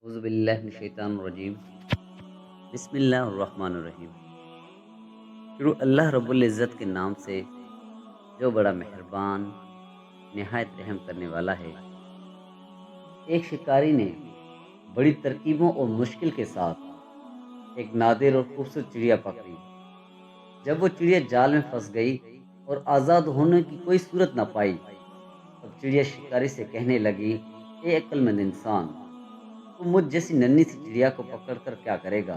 اعوذ باللہ من الشیطان الرجیم بسم اللہ الرحمن الرحیم۔ شروع اللہ رب العزت کے نام سے جو بڑا مہربان نہایت رحم کرنے والا ہے۔ ایک شکاری نے بڑی ترکیبوں اور مشکل کے ساتھ ایک نادر اور خوبصورت چڑیا پکڑی۔ جب وہ چڑیا جال میں پھنس گئی اور آزاد ہونے کی کوئی صورت نہ پائی، تب چڑیا شکاری سے کہنے لگی، اے عقل مند انسان، تم مجھ جیسی ننھی سی چڑیا کو پکڑ کر کیا کرے گا؟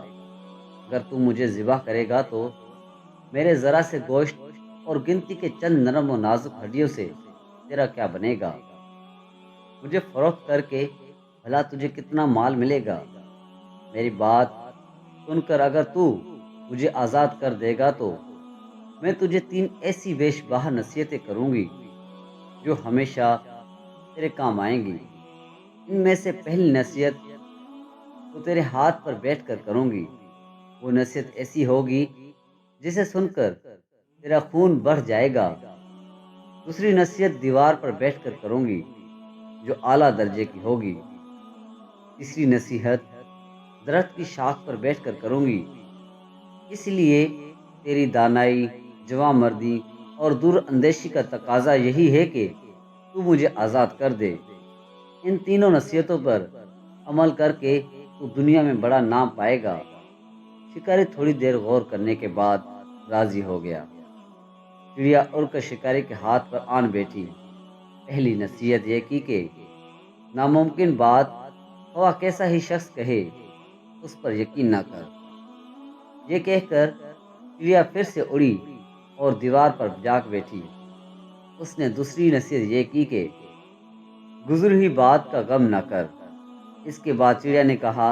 اگر تم مجھے ذبح کرے گا تو میرے ذرا سے گوشت اور گنتی کے چند نرم و نازک ہڈیوں سے تیرا کیا بنے گا؟ مجھے فروخت کر کے بھلا تجھے کتنا مال ملے گا؟ میری بات سن کر اگر تو مجھے آزاد کر دے گا تو میں تجھے 3 ایسی بیش بہا نصیحتیں کروں گی جو ہمیشہ تیرے کام آئیں گی۔ ان میں سے پہلی نصیحت تو تیرے ہاتھ پر بیٹھ کر کروں گی۔ وہ نصیحت ایسی ہوگی جسے سن کر تیرا خون بڑھ جائے گا۔ دوسری نصیحت دیوار پر بیٹھ کر کروں گی جو اعلیٰ درجے کی ہوگی۔ تیسری نصیحت درخت کی شاخ پر بیٹھ کر کروں گی، اس لیے تیری دانائی، جواں مردی اور دور اندیشی کا تقاضا یہی ہے کہ تو مجھے آزاد کر دے۔ ان تینوں نصیحتوں پر عمل کر کے تو دنیا میں بڑا نام پائے گا۔ شکاری تھوڑی دیر غور کرنے کے بعد راضی ہو گیا۔ چڑیا اڑ کر شکاری کے ہاتھ پر آن بیٹھی۔ پہلی نصیحت یہ کی کہ ناممکن بات خواہ کیسا ہی شخص کہے اس پر یقین نہ کر۔ یہ کہہ کر چڑیا پھر سے اڑی اور دیوار پر جا بیٹھی۔ اس نے دوسری نصیحت یہ کی کہ گزری ہوئی بات کا غم نہ کر۔ اس کے بعد چڑیا نے کہا،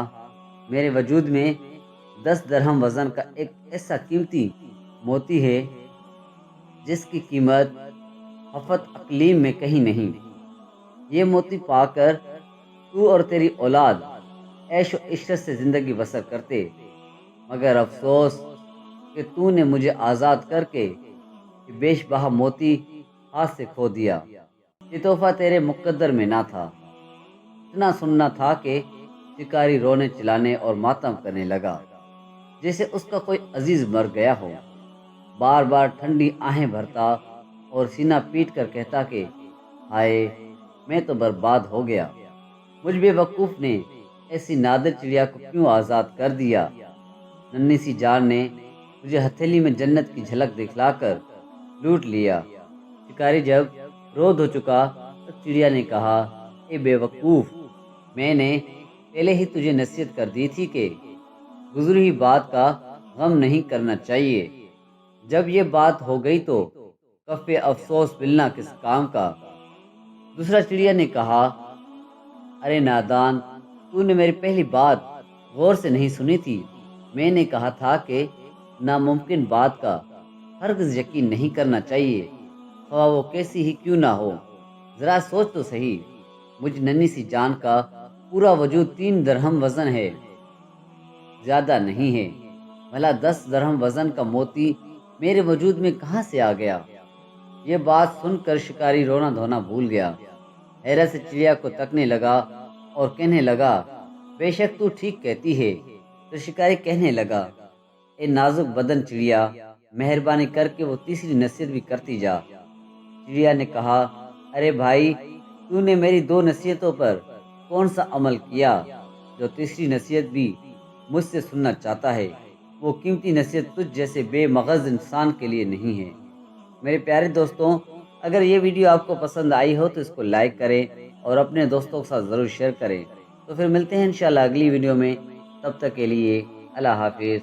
میرے وجود میں 10 درہم وزن کا ایک ایسا قیمتی موتی ہے جس کی قیمت ہفت اقلیم میں کہیں نہیں۔ یہ موتی پا کر تو اور تیری اولاد عیش و عشرت سے زندگی بسر کرتے، مگر افسوس کہ تو نے مجھے آزاد کر کے یہ بیش بہا موتی ہاتھ سے کھو دیا۔ یہ تحفہ تیرے مقدر میں نہ تھا۔ اتنا سننا تھا کہ شکاری رونے چلانے اور ماتم کرنے لگا جیسے اس کا کوئی عزیز مر گیا ہو۔ بار بار ٹھنڈی آہیں بھرتا اور سینہ پیٹ کر کہتا کہ ہائے، میں تو برباد ہو گیا۔ مجھ بے وقوف نے ایسی نادر چڑیا کو کیوں آزاد کر دیا؟ ننھی سی جان نے مجھے ہتھیلی میں جنت کی جھلک دکھلا کر لوٹ لیا۔ شکاری جب رو دھو چکا تو چڑیا نے کہا، اے بے وقوف، میں نے پہلے ہی تجھے نصیحت کر دی تھی کہ گزری ہوئی بات کا غم نہیں کرنا چاہیے۔ جب یہ بات ہو گئی تو کف افسوس ملنا کس کام کا؟ دوسرا چڑیا نے کہا، ارے نادان، تو نے میری پہلی بات غور سے نہیں سنی تھی۔ میں نے کہا تھا کہ ناممکن بات کا ہرگز یقین نہیں کرنا چاہیے، خواہ وہ کیسی ہی کیوں نہ ہو۔ ذرا سوچ تو صحیح، مجھ ننھی سی جان کا پورا وجود 3 درہم وزن ہے، زیادہ نہیں ہے۔ بھلا 10 درہم وزن کا موتی میرے وجود میں کہاں سے آ گیا؟ یہ بات سن کر شکاری رونا دھونا بھول گیا۔ حیرت سے چڑیا کو تکنے لگا اور کہنے لگا، بے شک تو ٹھیک کہتی ہے۔ پھر شکاری کہنے لگا، اے نازک بدن چڑیا، مہربانی کر کے وہ تیسری نصیحت بھی کرتی جا۔ چڑیا نے کہا، ارے بھائی، تو نے میری 2 نصیحتوں پر کون سا عمل کیا؟ جو تیسری نصیحت بھی مجھ سے سننا چاہتا ہے، وہ قیمتی نصیحت تجھ جیسے بے مغز انسان کے لیے نہیں ہے۔ میرے پیارے دوستوں، اگر یہ ویڈیو آپ کو پسند آئی ہو تو اس کو لائک کریں اور اپنے دوستوں کے ساتھ ضرور شیئر کریں۔ تو پھر ملتے ہیں انشاءاللہ اگلی ویڈیو میں، تب تک کے لیے اللہ حافظ۔